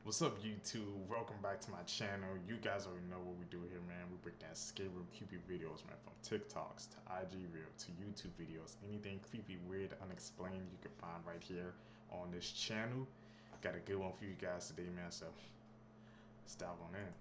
What's up, YouTube? Welcome back to my channel. You guys already know what we do here, man. We break down scary, creepy videos, man, from TikToks to IG Reel to YouTube videos. Anything creepy, weird, unexplained, you can find right here on this channel. Got a good one for you guys today, man, so let's dive on in.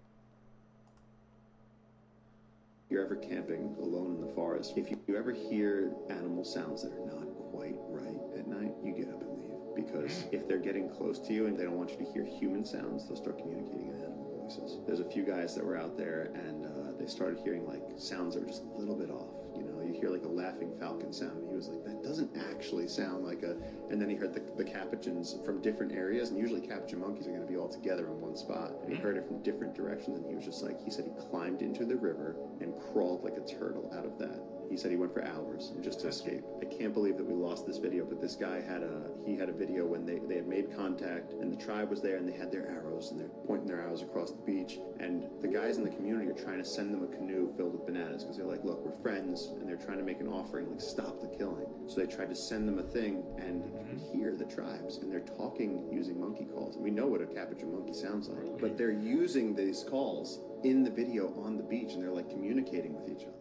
You're ever camping alone in the forest, if you ever hear animal sounds that are not quite right at night, you get up and leave. Because if they're getting close to you and they don't want you to hear human sounds, they'll start communicating in animal voices. There's a few guys that were out there and they started hearing like sounds that were just a little bit off. You know, you hear like a laughing falcon sound. And he was like, that doesn't actually sound like a... And then he heard the capuchins from different areas, and usually capuchin monkeys are going to be all together in one spot. And he heard it from different directions, and he was just like, he said he climbed into the river and crawled like a turtle out of that. He said he went for hours just to escape. I can't believe that we lost this video, but this guy had a video when they had made contact and the tribe was there and they had their arrows and they're pointing their arrows across the beach, and the guys in the community are trying to send them a canoe filled with bananas because they're like, look, we're friends, and they're trying to make an offering, like, stop the killing. So they tried to send them a thing, and you can hear the tribes and they're talking using monkey calls. And we know what a capuchin monkey sounds like, but they're using these calls in the video on the beach and they're like communicating with each other.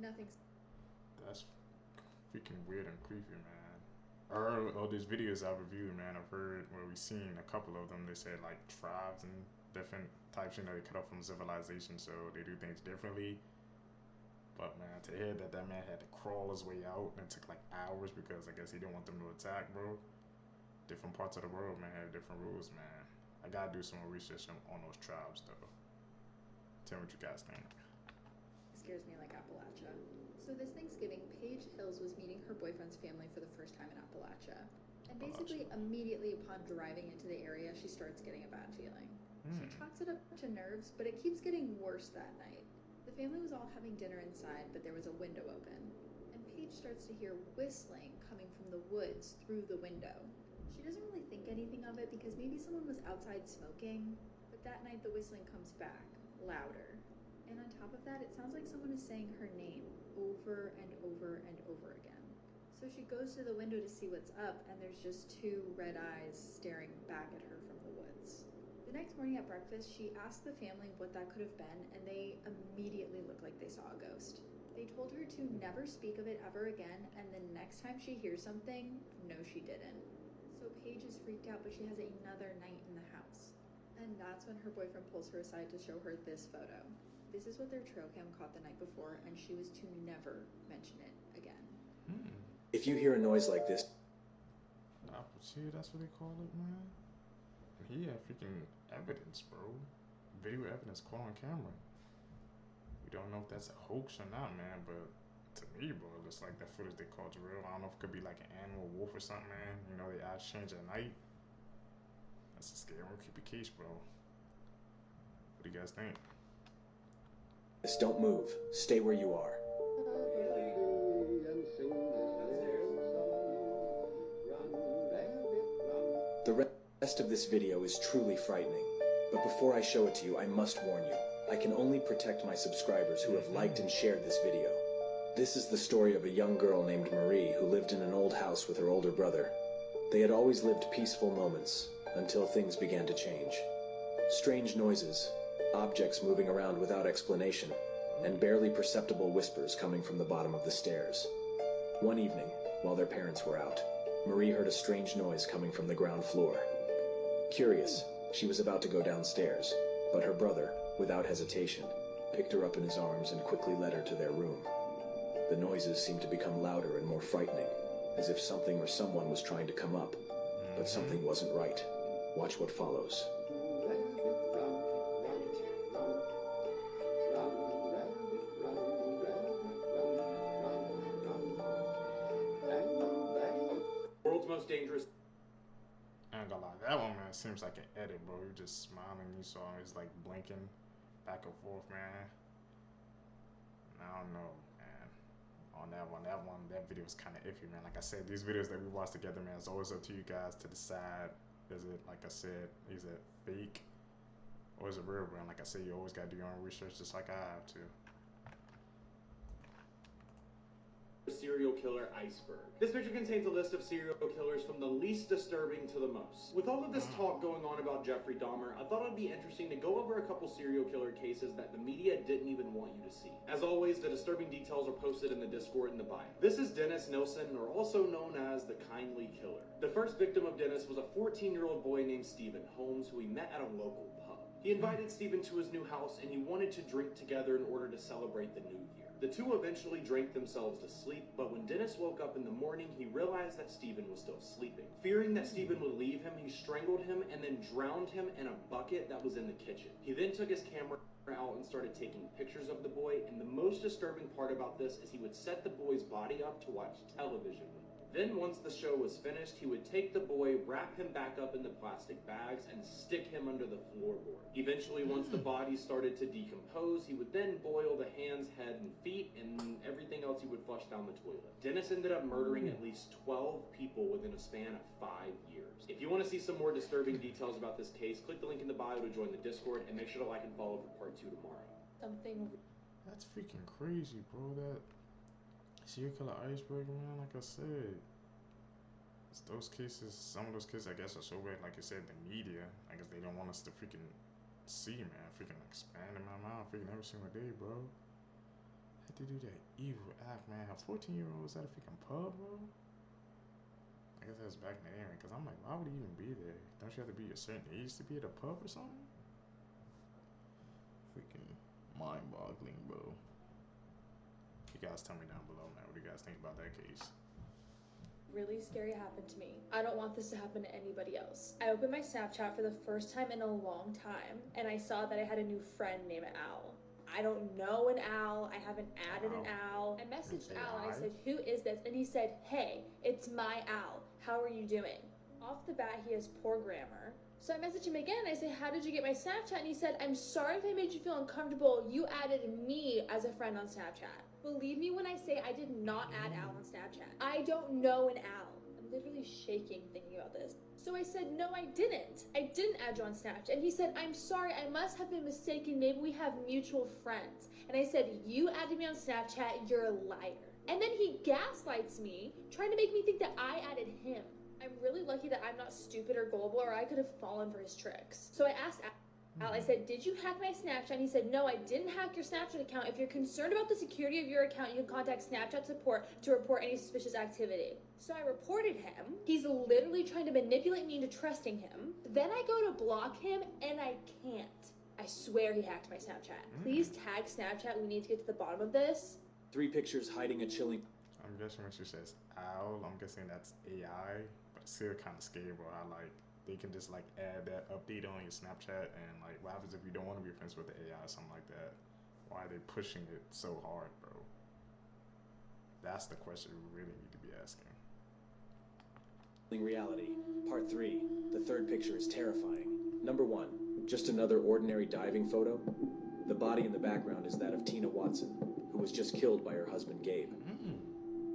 Nothing's... That's freaking weird and creepy, man. All these videos I've reviewed, man, I've heard where we've seen a couple of them. They said like tribes and different types, you know, they cut off from civilization, so they do things differently. But man, to hear that man had to crawl his way out and it took like hours because I guess he didn't want them to attack, bro. Different parts of the world, man, have different rules, man. I gotta do some more research on those tribes, though. Tell me what you guys think. scares me like Appalachia. So this Thanksgiving, Paige Hills was meeting her boyfriend's family for the first time in Appalachia. And basically, immediately upon driving into the area, she starts getting a bad feeling. She chalks it up to nerves, but it keeps getting worse that night. The family was all having dinner inside, but there was a window open. And Paige starts to hear whistling coming from the woods through the window. She doesn't really think anything of it because maybe someone was outside smoking, but that night the whistling comes back, louder. And on top of that, it sounds like someone is saying her name over and over and over again. So she goes to the window to see what's up, and there's just two red eyes staring back at her from the woods. The next morning at breakfast, she asked the family what that could have been, and they immediately looked like they saw a ghost. They told her to never speak of it ever again, and the next time she hears something, no she didn't. So Paige is freaked out, but she has another night in the house. And that's when her boyfriend pulls her aside to show her this photo. This is what their trail cam caught the night before, and she was to never mention it again. If you hear a noise like this... See, that's what they call it, man? And he had freaking evidence, bro. Video evidence caught on camera. We don't know if that's a hoax or not, man, but to me, bro, it looks like that footage they caught real. I don't know if it could be like an animal wolf or something, man. You know, the eyes change at night. That's a scary one. Creepy case, bro. What do you guys think? Don't move. Stay where you are. The rest of this video is truly frightening, but before I show it to you, I must warn you. I can only protect my subscribers who have liked and shared this video. This is the story of a young girl named Marie who lived in an old house with her older brother. They had always lived peaceful moments until things began to change. Strange noises, objects moving around without explanation, and barely perceptible whispers coming from the bottom of the stairs. One evening, while their parents were out, Marie heard a strange noise coming from the ground floor. Curious, she was about to go downstairs, but her brother, without hesitation, picked her up in his arms and quickly led her to their room. The noises seemed to become louder and more frightening, as if something or someone was trying to come up, but something wasn't right. Watch what follows. World's most dangerous. I ain't gonna lie, that one, man, seems like an edit, bro. You're just smiling, you saw him, he's like blinking back and forth, man. I don't know, man. On that video was kind of iffy, man. Like I said, these videos that we watch together, man, it's always up to you guys to decide. Is it, like I said, is it fake or is it real, bro? And like I said, you always gotta do your own research, just like I have to. serial killer iceberg. This picture contains a list of serial killers from the least disturbing to the most. With all of this talk going on about Jeffrey Dahmer, I thought it'd be interesting to go over a couple serial killer cases that the media didn't even want you to see. As always, the disturbing details are posted in the Discord in the bio. This is Dennis Nilsen, or also known as the Kindly Killer. The first victim of Dennis was a 14-year-old boy named Stephen Holmes, who he met at a local pub. He invited Stephen to his new house, and he wanted to drink together in order to celebrate the new year. The two eventually drank themselves to sleep, but when Dennis woke up in the morning, he realized that Stephen was still sleeping. Fearing that Stephen would leave him, he strangled him and then drowned him in a bucket that was in the kitchen. He then took his camera out and started taking pictures of the boy, and the most disturbing part about this is he would set the boy's body up to watch television with. Then once the show was finished, he would take the boy, wrap him back up in the plastic bags, and stick him under the floorboard. Eventually, once the body started to decompose, he would then boil the hands, head, and feet, and everything else he would flush down the toilet. Dennis ended up murdering at least 12 people within a span of 5 years. If you want to see some more disturbing details about this case, click the link in the bio to join the Discord, and make sure to like and follow for part 2 tomorrow. That's freaking crazy, bro. That serial killer iceberg, man. Like I said, it's those cases. Some of those cases, I guess, are so bad. Like I said, the media. I guess they don't want us to freaking see, man. Freaking expand in my mind, freaking every single day, bro. Had to do that evil act, man. A 14-year-old was at a freaking pub, bro. I guess that's back in the era, because I'm like, why would he even be there? Don't you have to be a certain age to be at a pub or something? Freaking mind-boggling, bro. You guys tell me down below, man. What do you guys think about that case? Really scary happened to me. I don't want this to happen to anybody else. I opened my Snapchat for the first time in a long time, and I saw that I had a new friend named Al. I don't know an Al. I haven't added an Al. I messaged Al and I said, "Who is this?" And he said, "Hey, it's my Al. How are you doing?" Off the bat, he has poor grammar. So I messaged him again and I said, "How did you get my Snapchat?" And he said, "I'm sorry if I made you feel uncomfortable. You added me as a friend on Snapchat." Believe me when I say I did not add Al on Snapchat. I don't know an Al. I'm literally shaking thinking about this. So I said, "No, I didn't. I didn't add you on Snapchat." And he said, "I'm sorry, I must have been mistaken. Maybe we have mutual friends." And I said, "You added me on Snapchat. You're a liar." And then he gaslights me, trying to make me think that I added him. I'm really lucky that I'm not stupid or gullible, or I could have fallen for his tricks. So I asked Al, I said, "Did you hack my Snapchat?" And he said, "No, I didn't hack your Snapchat account. If you're concerned about the security of your account, you can contact Snapchat support to report any suspicious activity." So I reported him. He's literally trying to manipulate me into trusting him. Then I go to block him, and I can't. I swear he hacked my Snapchat. Please tag Snapchat. We need to get to the bottom of this. 3 pictures hiding a chilling... I'm guessing when she says owl, I'm guessing that's AI, but still kind of scary, bro. They can just like add that update on your Snapchat, and like what happens if you don't want to be friends with the AI or something like that? Why are they pushing it so hard, bro? That's the question we really need to be asking. Reality. Part 3. The third picture is terrifying. Number 1. Just another ordinary diving photo. The body in the background is that of Tina Watson, who was just killed by her husband Gabe.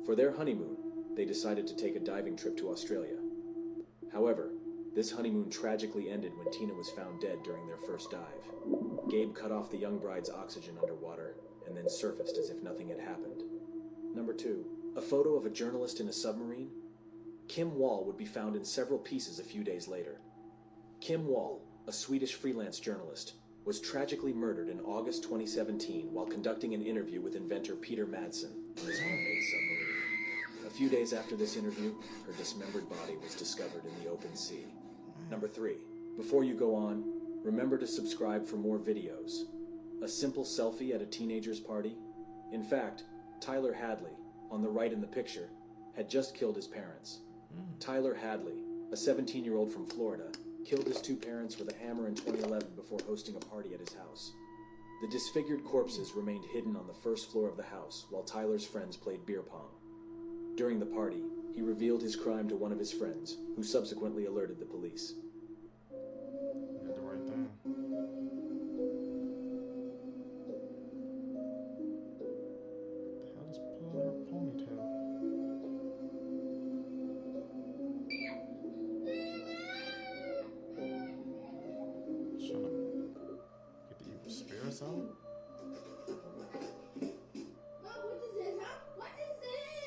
For their honeymoon, they decided to take a diving trip to Australia. However, this honeymoon tragically ended when Tina was found dead during their first dive. Gabe cut off the young bride's oxygen underwater and then surfaced as if nothing had happened. Number 2. A photo of a journalist in a submarine. Kim Wall would be found in several pieces a few days later. Kim Wall, a Swedish freelance journalist, was tragically murdered in August 2017 while conducting an interview with inventor Peter Madsen on his homemade submarine. A few days after this interview, her dismembered body was discovered in the open sea. Number 3. Before you go on, remember to subscribe for more videos. A simple selfie at a teenager's party? In fact, Tyler Hadley, on the right in the picture, had just killed his parents. Tyler Hadley, a 17-year-old from Florida, killed his 2 parents with a hammer in 2011 before hosting a party at his house. The disfigured corpses remained hidden on the first floor of the house while Tyler's friends played beer pong. During the party, he revealed his crime to one of his friends, who subsequently alerted the police. You did the right thing. What the hell is pulling her ponytail? Trying to get the evil spirits out? Mom, what is this, huh? What is this?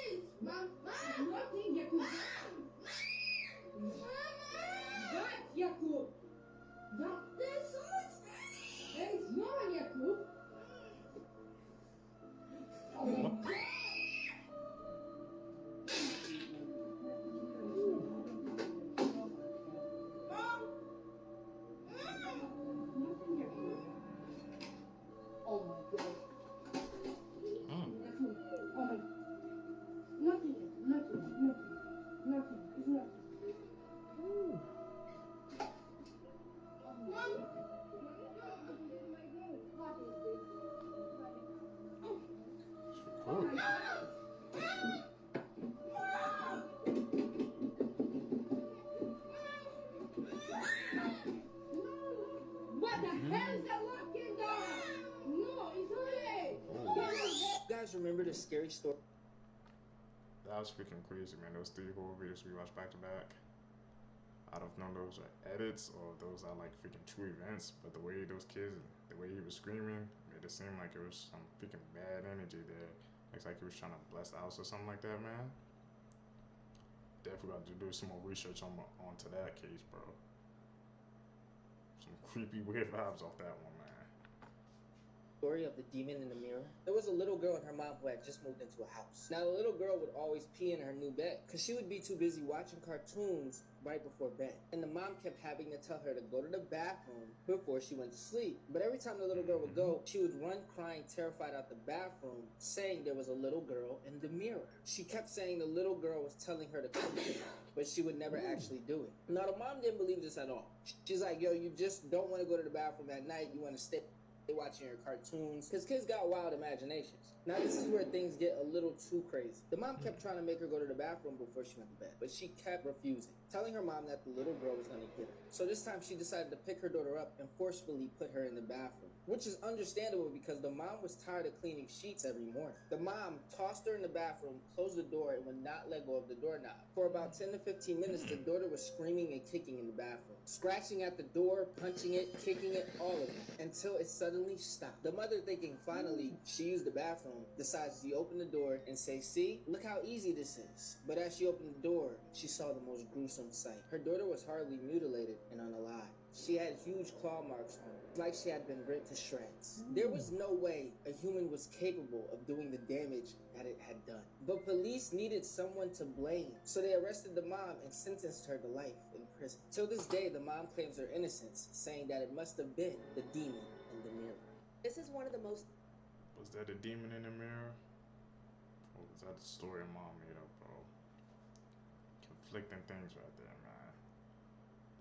Hell's a walking dog! No, it's only. Oh, You guys remember the scary story? that was freaking crazy, man. Those 3 horror videos we watched back to back. I don't know if those are edits or if those are like freaking true events, but the way those kids, the way he was screaming, made it seem like it was some freaking bad energy there. Looks like he was trying to bless the house or something like that, man. Definitely got to do some more research onto that case, bro. Some creepy, weird vibes off that one, man. Story of the demon in the mirror. There was a little girl and her mom who had just moved into a house. Now the little girl would always pee in her new bed because she would be too busy watching cartoons right before bed. And the mom kept having to tell her to go to the bathroom before she went to sleep. But every time the little girl would go, she would run crying, terrified out the bathroom, saying there was a little girl in the mirror. She kept saying the little girl was telling her to come here, but she would never actually do it. Now the mom didn't believe this at all. She's like, yo, you just don't want to go to the bathroom at night. You want to stay watching your cartoons, because kids got wild imaginations. Now this is where things get a little too crazy. The mom kept trying to make her go to the bathroom before she went to bed, but she kept refusing, telling her mom that the little girl was going to get her. So this time she decided to pick her daughter up and forcefully put her in the bathroom, which is understandable because the mom was tired of cleaning sheets every morning. The mom tossed her in the bathroom, closed the door, and would not let go of the doorknob. For about 10 to 15 minutes, the daughter was screaming and kicking in the bathroom, scratching at the door, punching it, kicking it, all of it, until it suddenly stopped. The mother, thinking finally she used the bathroom, decides to open the door and say, see, look how easy this is. But as she opened the door, she saw the most gruesome sight. Her daughter was hardly mutilated and unalive. She had huge claw marks on her, like she had been ripped to shreds. There was no way a human was capable of doing the damage that it had done. But police needed someone to blame, so they arrested the mom and sentenced her to life in prison. Till this day, the mom claims her innocence, saying that it must have been the demon in the mirror. This is one of the most... Was that the demon in the mirror? Or was that the story mom made up, bro? Conflicting things right there, man.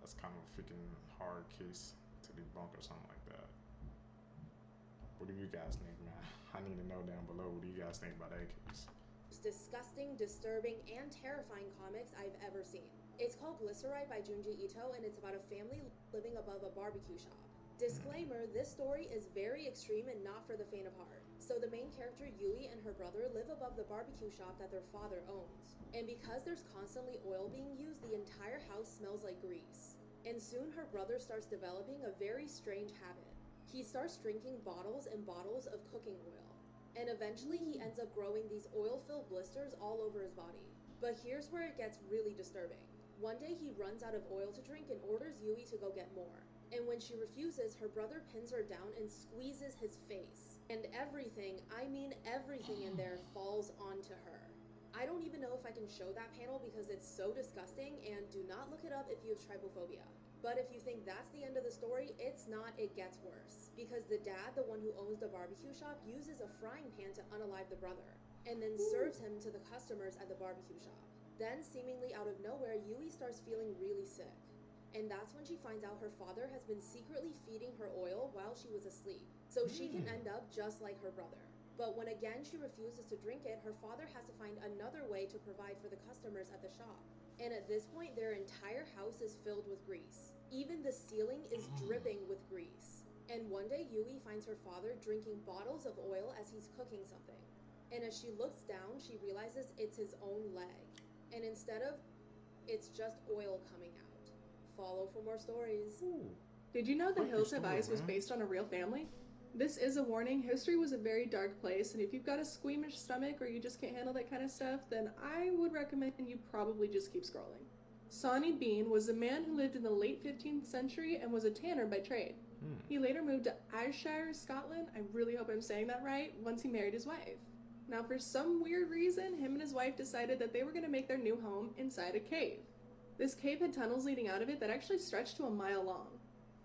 That's kind of a freaking hard case to debunk or something like that. What do you guys think, man? I need to know down below. What do you guys think about that case? disgusting, disturbing, and terrifying comics I've ever seen. It's called Glyceride by Junji Ito, and it's about a family living above a barbecue shop. Disclaimer, this story is very extreme and not for the faint of heart. So the main character, Yui, and her brother live above the barbecue shop that their father owns. And because there's constantly oil being used, the entire house smells like grease. And soon her brother starts developing a very strange habit. He starts drinking bottles and bottles of cooking oil. And eventually he ends up growing these oil-filled blisters all over his body. But here's where it gets really disturbing. One day he runs out of oil to drink and orders Yui to go get more. And when she refuses, her brother pins her down and squeezes his face. And everything, I mean everything in there falls onto her. I don't even know if I can show that panel because it's so disgusting, and do not look it up if you have trypophobia. But if you think that's the end of the story, it's not, it gets worse. Because the dad, the one who owns the barbecue shop, uses a frying pan to unalive the brother, and then serves him to the customers at the barbecue shop. Then, seemingly out of nowhere, Yui starts feeling really sick. And that's when she finds out her father has been secretly feeding her oil while she was asleep, so she can end up just like her brother. But when again she refuses to drink it, her father has to find another way to provide for the customers at the shop. And at this point, their entire house is filled with grease. Even the ceiling is dripping with grease. And one day, Yui finds her father drinking bottles of oil as he's cooking something. And as she looks down, she realizes it's his own leg. And instead of, it's just oil coming out. Follow for more stories. Ooh. Did you know The Creepy Hills Have story, Eyes was man. based on a real family? This is a warning. History was a very dark place, and if you've got a squeamish stomach or you just can't handle that kind of stuff, then I would recommend you probably just keep scrolling. Sawney Bean was a man who lived in the late 15th century and was a tanner by trade. He later moved to Ayrshire, Scotland, I really hope I'm saying that right, once he married his wife. Now, for some weird reason, him and his wife decided that they were going to make their new home inside a cave. This cave had tunnels leading out of it that actually stretched to a mile long.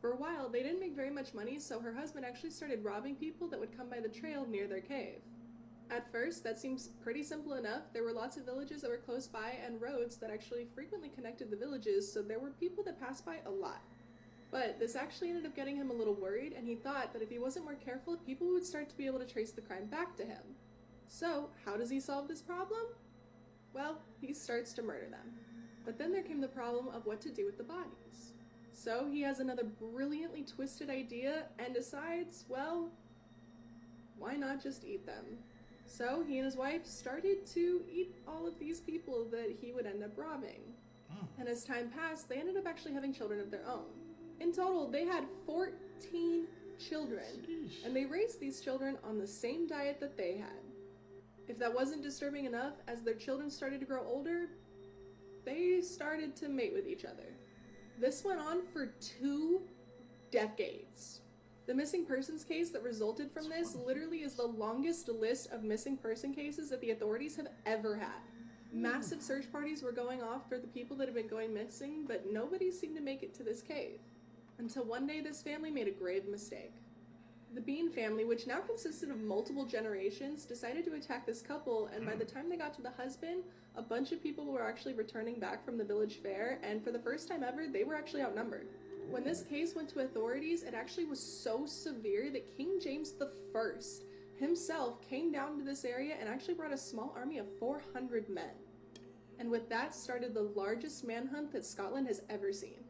For a while, they didn't make very much money, so her husband actually started robbing people that would come by the trail near their cave. At first, that seems pretty simple enough. There were lots of villages that were close by and roads that actually frequently connected the villages, so there were people that passed by a lot. But this actually ended up getting him a little worried, and he thought that if he wasn't more careful, people would start to be able to trace the crime back to him. So, how does he solve this problem? Well, he starts to murder them. But then there came the problem of what to do with the bodies. So he has another brilliantly twisted idea and decides, well, why not just eat them? So he and his wife started to eat all of these people that he would end up robbing. And as time passed, they ended up actually having children of their own. In total, they had 14 children, and they raised these children on the same diet that they had. If that wasn't disturbing enough, as their children started to grow older, they started to mate with each other. This went on for 2 decades. The missing persons case that resulted from this literally is the longest list of missing person cases that the authorities have ever had. Massive search parties were going off for the people that have been going missing, but nobody seemed to make it to this cave. Until one day this family made a grave mistake. The Bean family, which now consisted of multiple generations, decided to attack this couple, and by the time they got to the husband, a bunch of people were actually returning back from the village fair, and for the first time ever, they were actually outnumbered. When this case went to authorities, it actually was so severe that King James I himself came down to this area and actually brought a small army of 400 men. And with that started the largest manhunt that Scotland has ever seen.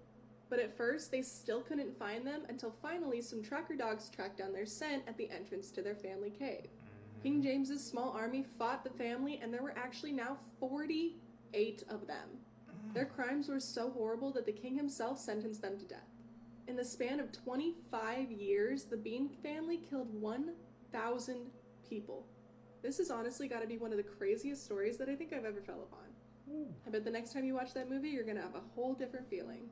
But at first, they still couldn't find them until finally some tracker dogs tracked down their scent at the entrance to their family cave. King James's small army fought the family, and there were actually now 48 of them. Their crimes were so horrible that the king himself sentenced them to death. In the span of 25 years, the Bean family killed 1,000 people. This has honestly got to be one of the craziest stories that I think I've ever fell upon. I bet the next time you watch that movie, you're going to have a whole different feeling.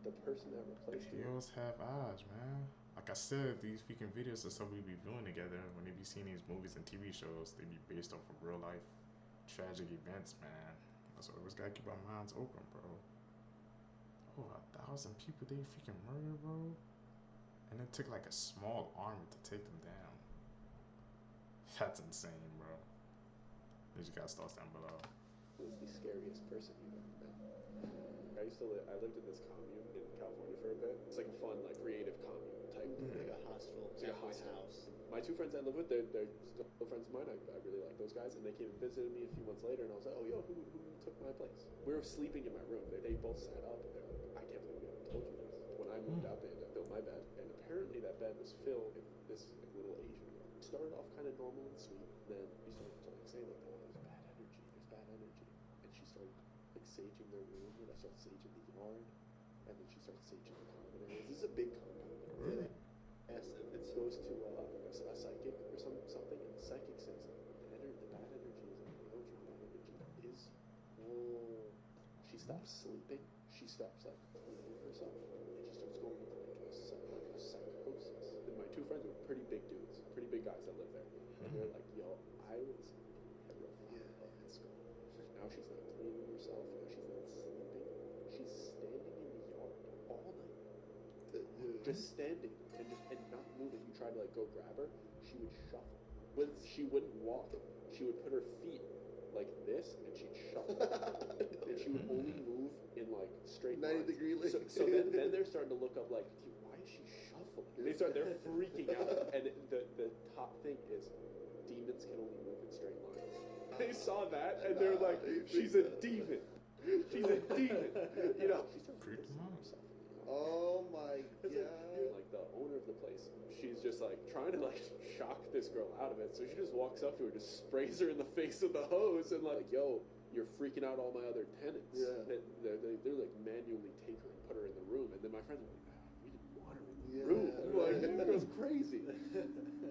The person that replaced you. Hills have eyes, man. Like I said, these freaking videos are stuff we be viewing together. When they be seeing these movies and TV shows, they be based off of real life tragic events, man. So we just gotta keep our minds open, bro. Oh, 1,000 people they freaking murdered, bro. And it took like a small army to take them down. That's insane, bro. These guys thoughts down below. Was the scariest person you've ever met? I lived in this commune in California for a bit. It's like a fun, like creative commune type. Like a hostel. It's like a house. My 2 friends I live with, they're still friends of mine. I really like those guys, and they came and visited me a few months later, and I was like, oh, yo, who took my place? We were sleeping in my room. They both sat up, and they're like, I can't believe we haven't told you this. When I moved out, they had to fill my bed, and apparently that bed was filled with this like, little Asian girl. It started off kind of normal and sweet, then we started to like say like, oh, there's bad energy, and she started like saging their room, and I started saging the yard, and then she started saging the common areas. This is a big compound. Really? Yes, it goes to a psychic or something, and the psychic says the bad energy is approaching. Bad energy is. Whoa. She stops sleeping. She stops like feeling herself, and she starts going into like a psychosis. And my 2 friends were pretty big dudes, pretty big guys that live there, and they're like, "Yo, I was terrified of this girl. Now she's not cleaning herself. Now she's not sleeping. She's standing in the yard all night." Just standing and not moving. You try to like go grab her, she would shuffle. She wouldn't walk. She would put her feet like this, and she'd shuffle. And she would only move in like straight 90-degree lane. So then they're starting to look up like, dude, why is she shuffling? They're freaking out. And the top thing is, demons can only move in straight lines. They saw that and they're like, she's a demon. She's a demon. You know, she started pissing herself. Oh my god. Like the owner of the place, she's just like trying to like shock this girl out of it. So she just walks up to her, just sprays her in the face with the hose, and like, yo, you're freaking out all my other tenants. Yeah. They're like manually take her and put her in the room, and then my friends are like, we didn't want her in the room. Like, this girl's crazy.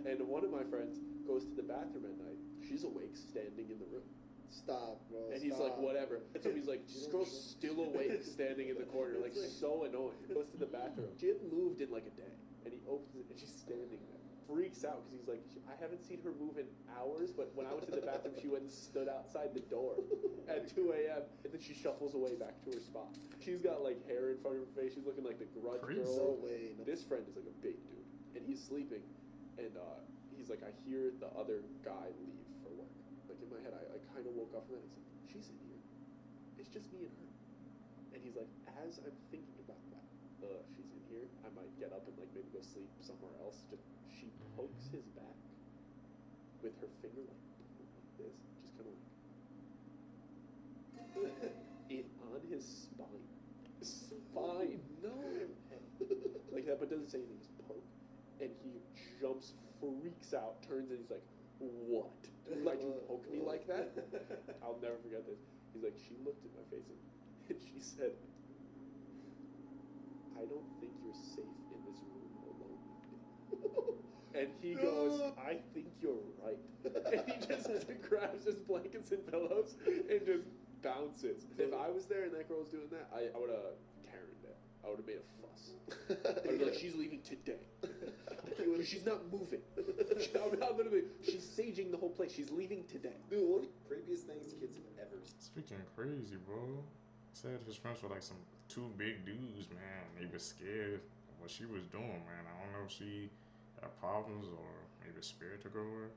And one of my friends goes to the bathroom at night. She's awake, standing in the room. Stop, bro. And he's like, whatever. And so he's like, this girl's still awake, standing in the corner, like so annoying. Goes to the bathroom. She hadn't moved in like a day. And he opens it, and she's standing there. Freaks out, because he's like, I haven't seen her move in hours, but when I went to the bathroom, she went and stood outside the door at 2 a.m., and then she shuffles away back to her spot. She's got like hair in front of her face. She's looking like the Grudge girl. No way. No. This friend is like a big dude, and he's sleeping, and he's like, I hear the other guy leave for work. Like in my head, I kind of woke up from that. He's like, she's in here. It's just me and her. And he's like, as I'm thinking about that, she's in here. I might get up and like maybe go sleep somewhere else. She pokes his back with her finger like this, just kind of like on his spine. No. doesn't say anything, just poke. And he jumps, freaks out, turns, and he's like, what? Let you poke me like that? I'll never forget this. He's like, she looked in my face and she said, I don't think you're safe in this room alone with me. And he goes, I think you're right. And he just grabs his blankets and pillows and just bounces. If I was there and that girl was doing that, I would have Karen'd it. I would have made a fuss. I would be like, she's leaving today. She's not moving. Not literally, she's saging the whole place. She's leaving today. Dude, one of the creepiest things kids have ever seen. It's freaking crazy, bro. Said his friends were like some two big dudes, man. They were scared of what she was doing, man. I don't know if she had problems or maybe a spirit took over.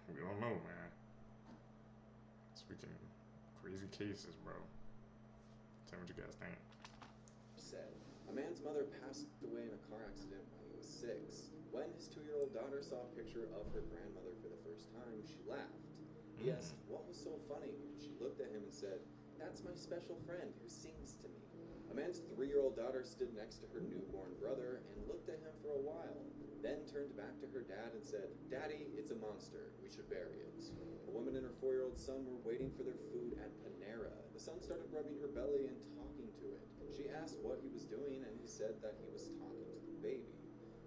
We don't know, man. It's freaking crazy cases, bro. Tell me what you guys think. Said a man's mother passed away in a car accident when he was 6. When his 2-year-old daughter saw a picture of her grandmother for the first time, she laughed. He asked, what was so funny? She looked at him and said, that's my special friend who sings to me. A man's 3-year-old daughter stood next to her newborn brother and looked at him for a while, then turned back to her dad and said, Daddy, it's a monster. We should bury it. A woman and her 4-year-old son were waiting for their food at Panera. The son started rubbing her belly and talking to it. She asked what he was doing, and he said that he was talking to the baby.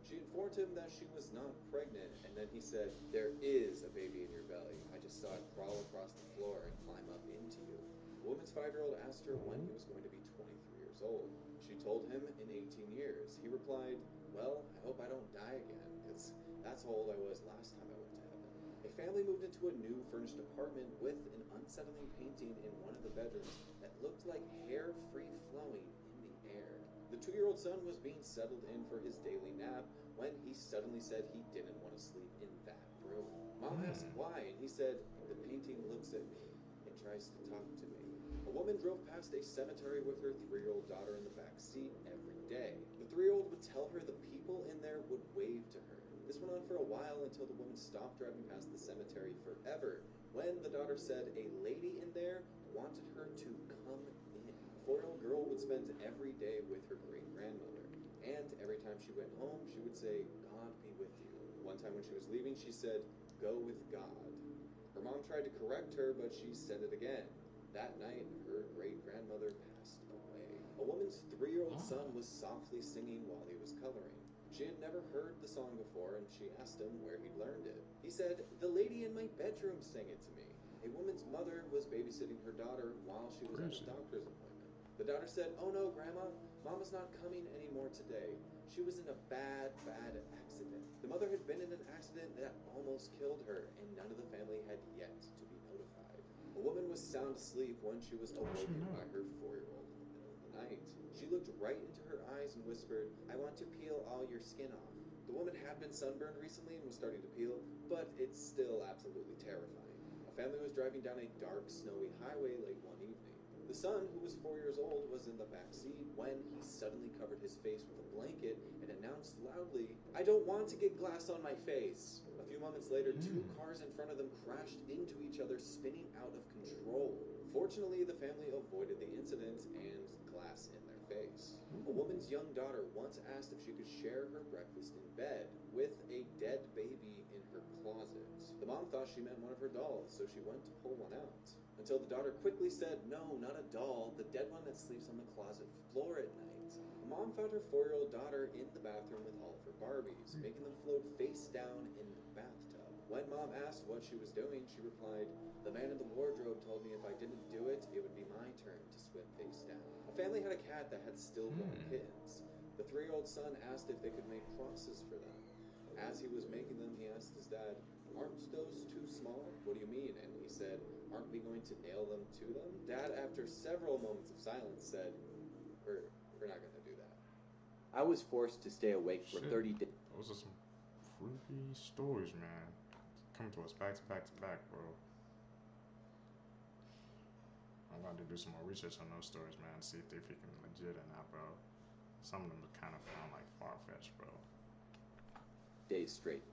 She informed him that she was not pregnant, and then he said, there is a baby in your belly. I just saw it crawl across the floor and climb up into you. The woman's 5-year-old asked her when he was going to be 23 years old. She told him in 18 years. He replied, well, I hope I don't die again, because that's how old I was last time I went to heaven. A family moved into a new furnished apartment with an unsettling painting in one of the bedrooms that looked like hair free-flowing in the air. The 2-year-old son was being settled in for his daily nap when he suddenly said he didn't want to sleep in that room. Mom asked why, and he said, the painting looks at me and tries to talk to me. A woman drove past a cemetery with her 3-year-old daughter in the back seat every day. The 3-year-old would tell her the people in there would wave to her. This went on for a while until the woman stopped driving past the cemetery forever, when the daughter said a lady in there wanted her to come in. The 4-year-old girl would spend every day with her great-grandmother, and every time she went home, she would say, God be with you. One time when she was leaving, she said, go with God. Her mom tried to correct her, but she said it again. That night, her great-grandmother passed away. A woman's 3-year-old son was softly singing while he was coloring. She had never heard the song before, and she asked him where he'd learned it. He said, the lady in my bedroom sang it to me. A woman's mother was babysitting her daughter while she was at a doctor's appointment. The daughter said, oh no, Grandma, Mama's not coming anymore today. She was in a bad accident. The mother had been in an accident that almost killed her, and none of the family had yet to be notified. A woman was sound asleep when she was awoken by her 4-year-old in the middle of the night. She looked right into her eyes and whispered, I want to peel all your skin off. The woman had been sunburned recently and was starting to peel, but it's still absolutely terrifying. A family was driving down a dark, snowy highway late one evening. The son, who was 4 years old, was in the back seat when he suddenly covered his face with a blanket and announced loudly, I don't want to get glass on my face. A few moments later, 2 cars in front of them crashed into each other, spinning out of control. Fortunately, the family avoided the incident and glass in their face. A woman's young daughter once asked if she could share her breakfast in bed with a dead baby in her closet. The mom thought she meant one of her dolls, so she went to pull one out. Until the daughter quickly said, no, not a doll, the dead one that sleeps on the closet floor at night. The mom found her 4-year-old daughter in the bathroom with all of her Barbies, making them float face down in the bathtub. When Mom asked what she was doing, she replied, the man in the wardrobe told me if I didn't do it, it would be my turn to swim face down. A family had a cat that had stillborn kittens. The 3-year-old son asked if they could make crosses for them. As he was making them, he asked his dad, aren't those too small? What do you mean? And he said, aren't we going to nail them to them? Dad, after several moments of silence, said, we're not going to do that. I was forced to stay awake for 30 days. Those are some creepy stories, man. Coming to us back to back to back, bro. I'm going to do some more research on those stories, man. See if they're freaking legit or not, bro. Some of them kind of sound like far-fetched, bro. Days straight.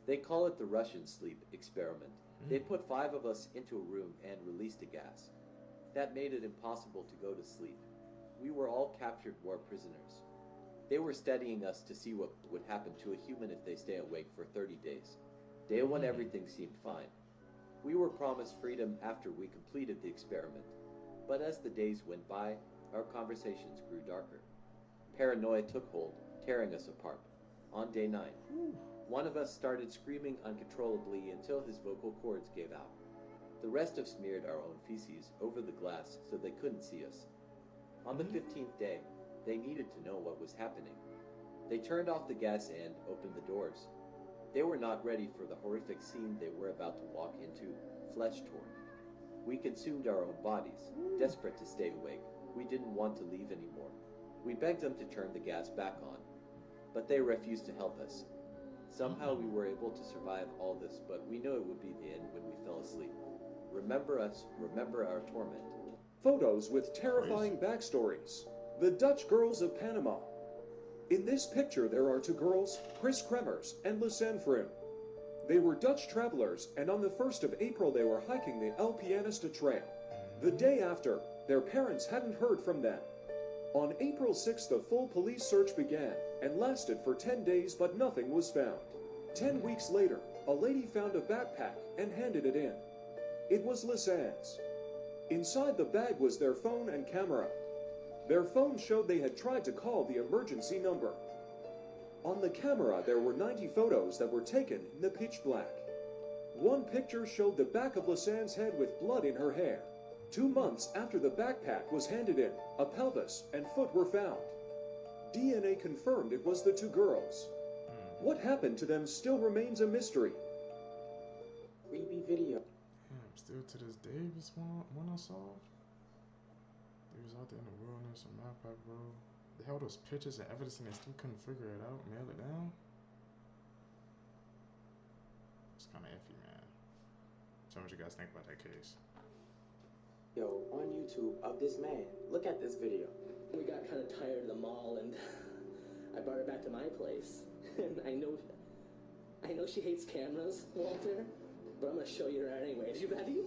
They call it the Russian sleep experiment. They put 5 of us into a room and released a gas. That made it impossible to go to sleep. We were all captured war prisoners. They were studying us to see what would happen to a human if they stay awake for 30 days. Day one, everything seemed fine. We were promised freedom after we completed the experiment. But as the days went by, our conversations grew darker. Paranoia took hold, tearing us apart. On day 9, one of us started screaming uncontrollably until his vocal cords gave out. The rest of us smeared our own feces over the glass so they couldn't see us. On the 15th day, they needed to know what was happening. They turned off the gas and opened the doors. They were not ready for the horrific scene they were about to walk into, flesh torn. We consumed our own bodies, desperate to stay awake. We didn't want to leave anymore. We begged them to turn the gas back on, but they refused to help us. Somehow we were able to survive all this, but we knew it would be the end when we fell asleep. Remember us, remember our torment. Photos with terrifying backstories. The Dutch Girls of Panama. In this picture there are 2 girls, Chris Kremers and Lisanne Frim. They were Dutch travelers, and on the 1st of April they were hiking the El Pianista Trail. The day after, their parents hadn't heard from them. On April 6th, a full police search began and lasted for 10 days, but nothing was found. 10 weeks later, a lady found a backpack and handed it in. It was Lisanne's. Inside the bag was their phone and camera. Their phone showed they had tried to call the emergency number. On the camera, there were 90 photos that were taken in the pitch black. One picture showed the back of Lisanne's head with blood in her hair. 2 months after the backpack was handed in, a pelvis and foot were found. DNA confirmed it was the 2 girls. What happened to them still remains a mystery. Creepy video. Damn, still to this day, this one unsolved. They was out there in the wilderness on Map Road. They held those pictures and evidence and they still couldn't figure it out, mail it down. It's kind of iffy, man. Tell me what you guys think about that case. Yo, on YouTube of this man, look at this video. We got kind of tired of the mall and I brought her back to my place. And I know she hates cameras, Walter, but I'm gonna show you her anyway. You ready?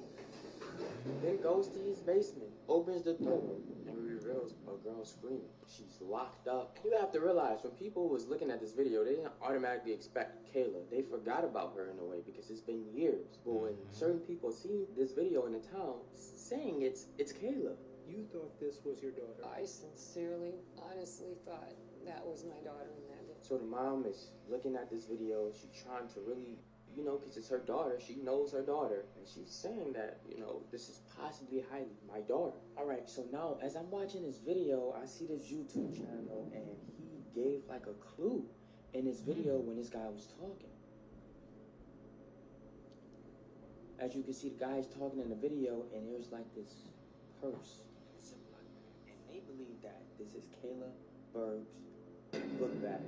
Then goes to his basement, opens the door, and reveals a girl screaming. She's locked up. You have to realize, when people was looking at this video, they didn't automatically expect Kayla. They forgot about her in a way because it's been years. But when certain people see this video in the town saying it's Kayla. You thought this was your daughter? I sincerely, honestly thought that was my daughter in that day. So the mom is looking at this video, she's trying to really, because it's her daughter, she knows her daughter, and she's saying that, this is possibly hiding my daughter. Alright, so now, as I'm watching this video, I see this YouTube channel, and he gave like a clue in this video when this guy was talking. As you can see, the guy's talking in the video, and there's like this purse. And they believe that this is Kayla Berg's book bag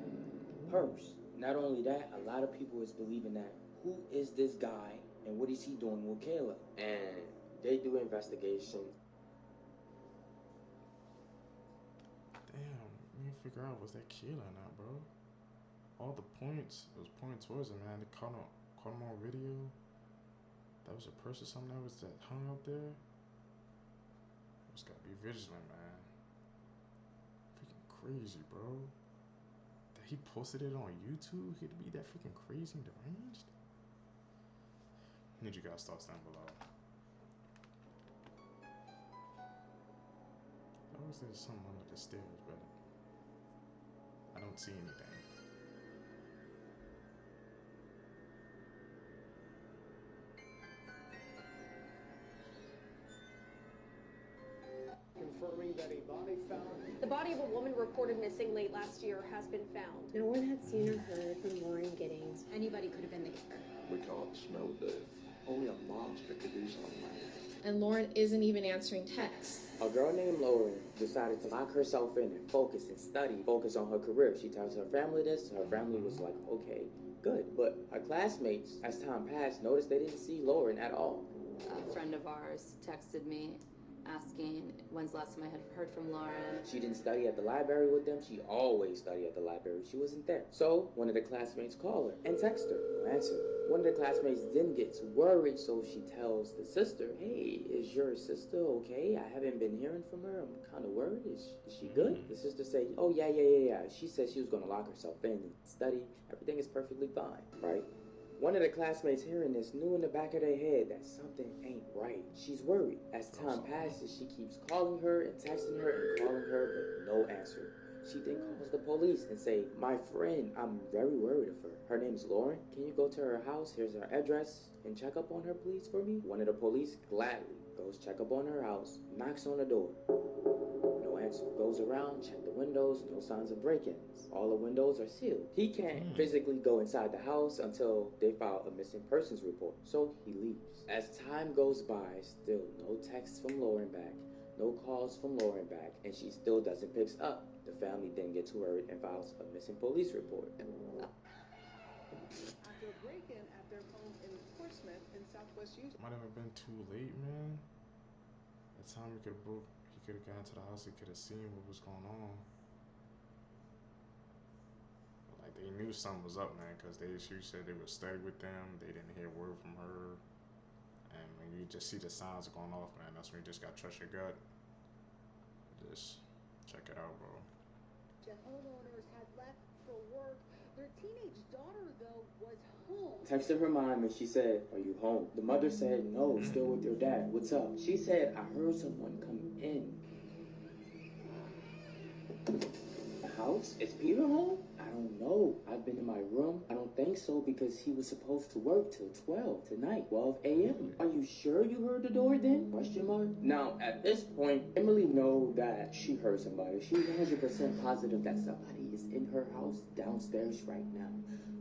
purse. Not only that, a lot of people is believing that who is this guy and what is he doing with Kayla? And they do investigation. Damn, we need to figure out was that Kayla or not, bro. All the points, it was pointing towards it, man. They caught him on video. That was a purse or something that was hung up there. Just gotta be vigilant, man. Freaking crazy, bro. That he posted it on YouTube? He'd be that freaking crazy and deranged? Need you guys' thoughts down below. I always there's something under the stairs, but I don't see anything. Confirming that a body found. The body of a woman reported missing late last year has been found. No one had seen or heard from Lauren Giddings. Anybody could have been the killer. We can't smell death. Only a monster could do something like that. And Lauren isn't even answering texts. A girl named Lauren decided to lock herself in and focus and study, focus on her career. She tells her family this, her family was like, okay, good. But her classmates, as time passed, noticed they didn't see Lauren at all. A friend of ours texted me asking when's the last time I had heard from Laura. She didn't study at the library with them. She always studied at the library. She wasn't there. So one of the classmates called her and text her. No answer. One of the classmates then gets worried, so she tells the sister, hey, is your sister okay? I haven't been hearing from her. I'm kind of worried. Is she good? The sister said, oh, yeah. She said she was going to lock herself in and study. Everything is perfectly fine, right? One of the classmates hearing this knew in the back of their head that something ain't right. She's worried. As time passes, she keeps calling her and texting her and calling her, but no answer. She then calls the police and say, my friend, I'm very worried of her. Her name's Lauren. Can you go to her house? Here's her address and check up on her, please, for me? One of the police gladly goes check up on her house, knocks on the door. No answer. Goes around, check the windows, no signs of break-ins. All the windows are sealed. He can't physically go inside the house until they file a missing persons report, so he leaves. As time goes by, still no texts from Lauren back, no calls from Lauren back, and she still doesn't pick up. The family then gets worried and files a missing police report. After a break-in at their home in Portsmouth in Southwest Utah. Might have been too late, man. By the time he could have gotten to the house, he could have seen what was going on. Like, they knew something was up, man, because she said they would study with them. They didn't hear word from her. And when you just see the signs going off, man, that's when you just got to trust your gut. Just check it out, bro. The homeowners had left for work. Their teenage daughter, though, was home. Texted her mom and she said, are you home? The mother said, no, still with your dad. What's up? She said, I heard someone come in. The house? Is Peter home? I don't know. I've been in my room. I don't think so because he was supposed to work till 12 tonight, 12 a.m. Are you sure you heard the door then? Question mark. Now, at this point, Emily knows that she heard somebody. She's 100% positive that somebody is in her house downstairs right now.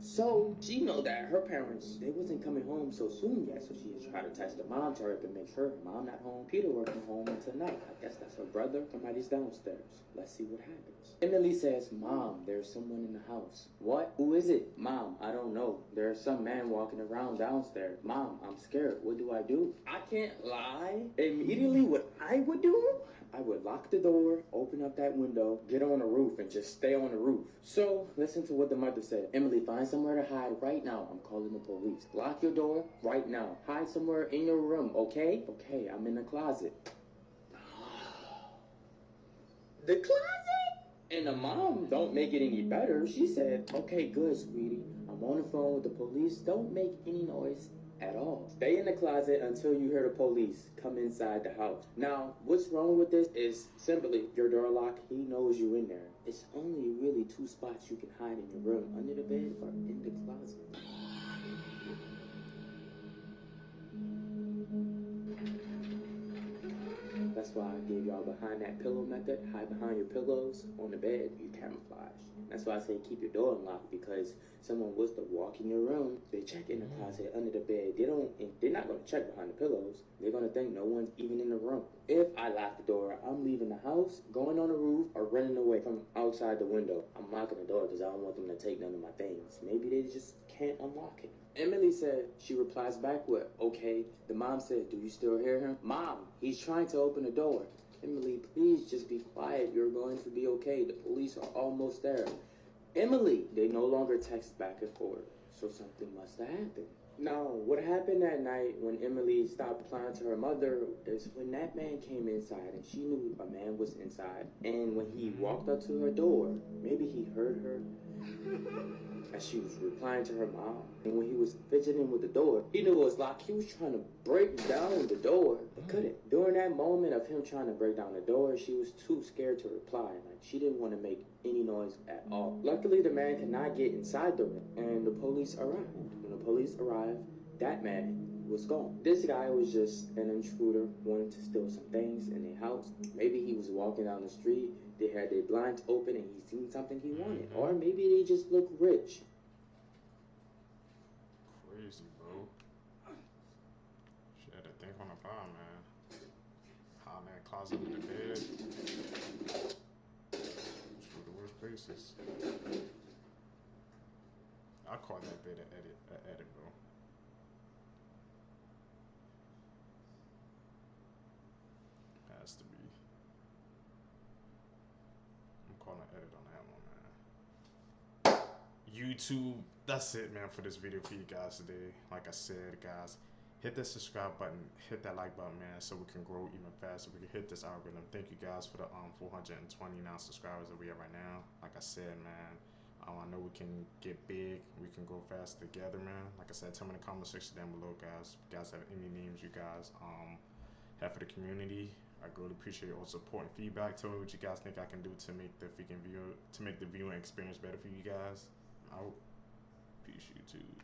So, she know that her parents, they wasn't coming home so soon yet, so she tried to text the mom to hurry up and make sure her mom not home. Peter working home tonight. I guess that's her brother. Somebody's downstairs. Let's see what happens. Emily says, Mom, there's someone in the house. What? Who is it? Mom, I don't know. There's some man walking around downstairs. Mom, I'm scared. What do I do? I can't lie. Immediately, what I would do? I would lock the door, open up that window, get on the roof, and just stay on the roof. So, listen to what the mother said. Emily, find somewhere to hide right now. I'm calling the police. Lock your door right now. Hide somewhere in your room, okay? Okay, I'm in the closet. The closet? And the mom don't make it any better. She said, okay, good, sweetie. I'm on the phone with the police. Don't make any noise at all. Stay in the closet until you hear the police come inside the house. Now, what's wrong with this is simply your door lock. He knows you in there. It's only really 2 spots you can hide in your room, under the bed or in the closet. That's why I gave y'all behind that pillow method. Hide behind your pillows on the bed. You camouflage. That's why I say keep your door unlocked, because someone was to walk in your room, they check in the closet, under the bed. They're not going to check behind the pillows. They're going to think no one's even in the room. If I lock the door, I'm leaving the house, going on the roof, or running away from outside the window. I'm locking the door because I don't want them to take none of my things. Maybe they just can't unlock it. Emily said, she replies back with, okay. The mom said, do you still hear him? Mom, he's trying to open the door. Emily, please just be quiet. You're going to be okay. The police are almost there. Emily, they no longer text back and forth, so something must have happened. Now, what happened that night when Emily stopped replying to her mother is when that man came inside and she knew a man was inside. And when he walked up to her door, maybe he heard her as she was replying to her mom. And when he was fidgeting with the door, he knew it was locked. He was trying to break down the door, but couldn't. During that moment of him trying to break down the door, she was too scared to reply. Like, she didn't want to make any noise at all. Luckily, the man could not get inside the room, and the police arrived. When the police arrived, that man was gone. This guy was just an intruder wanting to steal some things in their house. Maybe he was walking down the street, they had their blinds open and he seen something he wanted. Or maybe they just look rich. Crazy, bro. She had to think on the fly, man. Hide in that closet with the bed. It's one of the worst places. I call that bed an edit, bro. has to be. I'm calling an edit on that one, man. YouTube, that's it, man, for this video for you guys today. Like I said, guys, hit that subscribe button, hit that like button, man, so we can grow even faster. We can hit this algorithm. Thank you guys for the 429 subscribers that we have right now. Like I said, man, I know we can get big, we can grow fast together, man. Like I said, tell me in the comment section down below, guys. If you guys have any names you guys have for the community, I really appreciate your support and feedback. Tell me what you guys think I can do to make the viewing experience better for you guys. Out. Peace, YouTube.